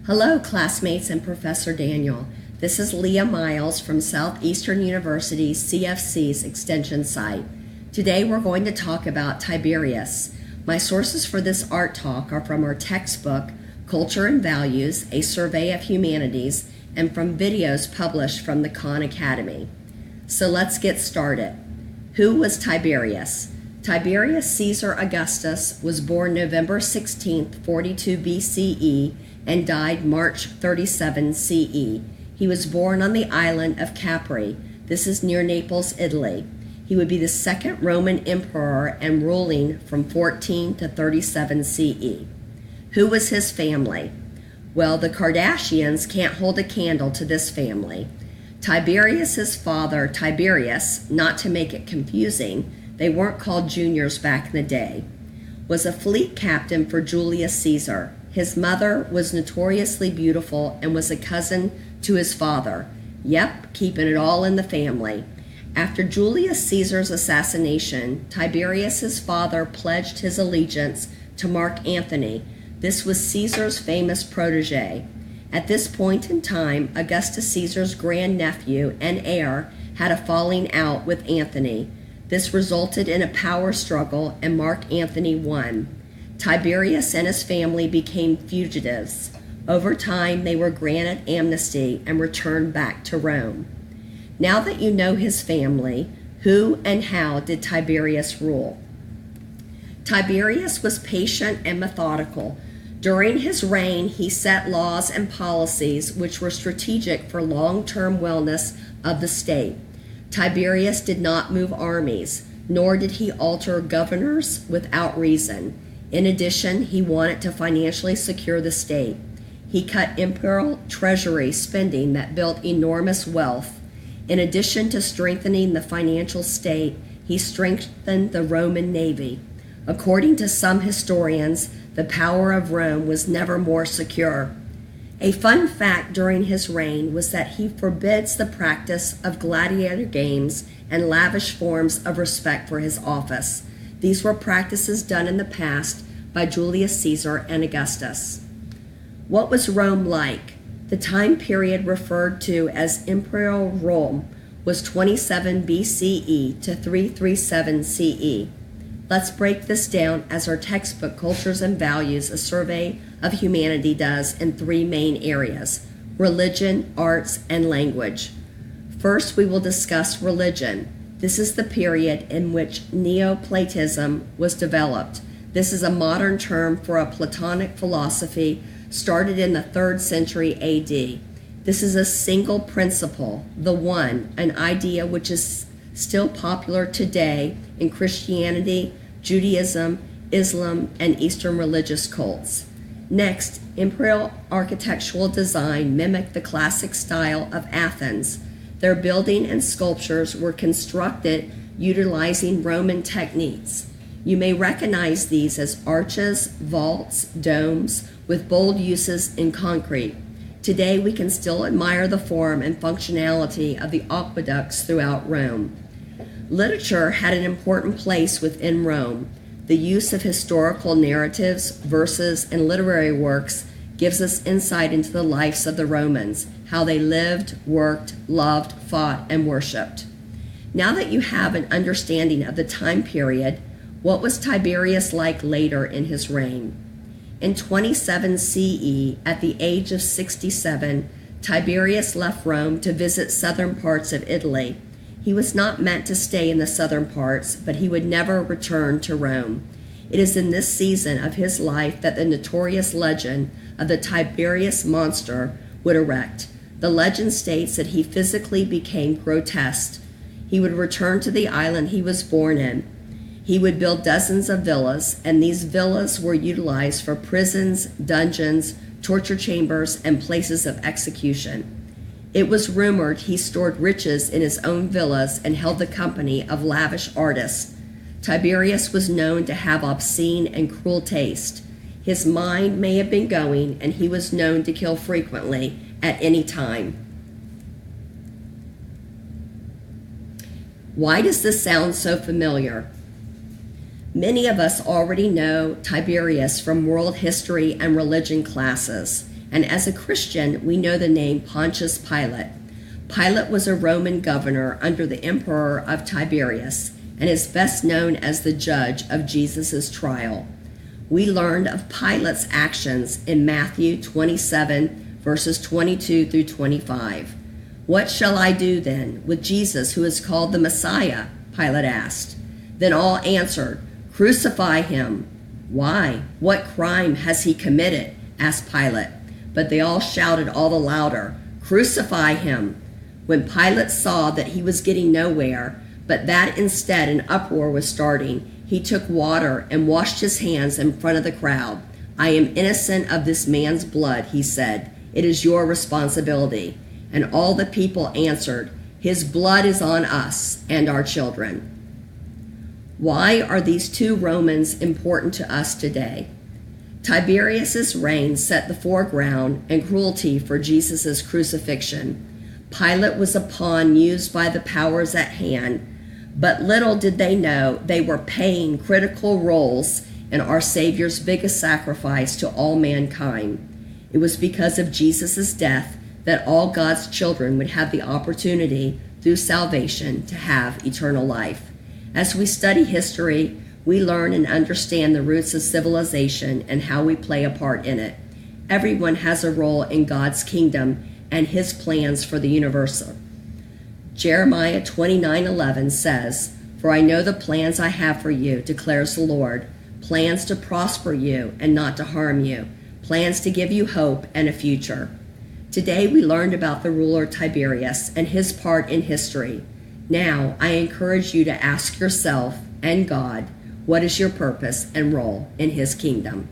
Hello, classmates and Professor Daniel. This is Leah Miles from Southeastern University CFC's Extension site. Today we're going to talk about Tiberius. My sources for this art talk are from our textbook, Culture and Values, A Survey of Humanities, and from videos published from the Khan Academy. So let's get started. Who was Tiberius? Tiberius Caesar Augustus was born November 16, 42 BCE, and died March 37 CE. He was born on the island of Capri. This is near Naples, Italy. He would be the second Roman emperor and ruling from 14 to 37 CE. Who was his family? Well, the Kardashians can't hold a candle to this family. Tiberius's father, Tiberius, not to make it confusing, they weren't called juniors back in the day, was a fleet captain for Julius Caesar. His mother was notoriously beautiful and was a cousin to his father. Yep, keeping it all in the family. After Julius Caesar's assassination, Tiberius's father pledged his allegiance to Mark Antony. This was Caesar's famous protege. At this point in time, Augustus Caesar's grandnephew and heir had a falling out with Antony. This resulted in a power struggle, and Mark Antony won. Tiberius and his family became fugitives. Over time, they were granted amnesty and returned back to Rome. Now that you know his family, who and how did Tiberius rule? Tiberius was patient and methodical. During his reign, he set laws and policies which were strategic for long-term wellness of the state. Tiberius did not move armies, nor did he alter governors without reason. In addition, he wanted to financially secure the state. He cut imperial treasury spending that built enormous wealth. In addition to strengthening the financial state, he strengthened the Roman navy. According to some historians, the power of Rome was never more secure. A fun fact during his reign was that he forbids the practice of gladiator games and lavish forms of respect for his office. These were practices done in the past by Julius Caesar and Augustus. What was Rome like? The time period referred to as Imperial Rome was 27 BCE to 337 CE. Let's break this down as our textbook, Cultures and Values, A Survey of Humanity, does in three main areas: religion, arts, and language. First, we will discuss religion. This is the period in which Neoplatonism was developed. This is a modern term for a Platonic philosophy started in the 3rd century AD. This is a single principle, the one, an idea which is still popular today in Christianity, Judaism, Islam, and Eastern religious cults. Next, imperial architectural design mimicked the classic style of Athens. Their building and sculptures were constructed utilizing Roman techniques. You may recognize these as arches, vaults, domes, with bold uses in concrete. Today, we can still admire the form and functionality of the aqueducts throughout Rome. Literature had an important place within Rome. The use of historical narratives, verses, and literary works gives us insight into the lives of the Romans, how they lived, worked, loved, fought, and worshipped. Now that you have an understanding of the time period, what was Tiberius like later in his reign? In 27 CE, at the age of 67, Tiberius left Rome to visit southern parts of Italy. He was not meant to stay in the southern parts, but he would never return to Rome. It is in this season of his life that the notorious legend of the Tiberius monster would erect. The legend states that he physically became grotesque. He would return to the island he was born in. He would build dozens of villas, and these villas were utilized for prisons, dungeons, torture chambers, and places of execution. It was rumored he stored riches in his own villas and held the company of lavish artists. Tiberius was known to have obscene and cruel taste. His mind may have been going, and he was known to kill frequently at any time. Why does this sound so familiar? Many of us already know Tiberius from world history and religion classes. and as a Christian, we know the name Pontius Pilate. Pilate was a Roman governor under the emperor of Tiberius and is best known as the judge of Jesus' trial. We learned of Pilate's actions in Matthew 27, verses 22 through 25. "What shall I do then with Jesus who is called the Messiah?" Pilate asked. Then all answered, "Crucify him." "Why? What crime has he committed?" asked Pilate. But they all shouted all the louder, "Crucify him." When Pilate saw that he was getting nowhere, but that instead an uproar was starting, he took water and washed his hands in front of the crowd. "I am innocent of this man's blood," he said. "It is your responsibility." And all the people answered, "His blood is on us and our children." Why are these two Romans important to us today? Tiberius's reign set the foreground and cruelty for Jesus' crucifixion. Pilate was a pawn used by the powers at hand, but little did they know they were playing critical roles in our Savior's biggest sacrifice to all mankind. It was because of Jesus' death that all God's children would have the opportunity through salvation to have eternal life. As we study history, we learn and understand the roots of civilization and how we play a part in it. Everyone has a role in God's kingdom and his plans for the universe. Jeremiah 29:11 says, "For I know the plans I have for you, declares the Lord, plans to prosper you and not to harm you, plans to give you hope and a future." Today we learned about the ruler Tiberius and his part in history. Now I encourage you to ask yourself and God, what is your purpose and role in his kingdom?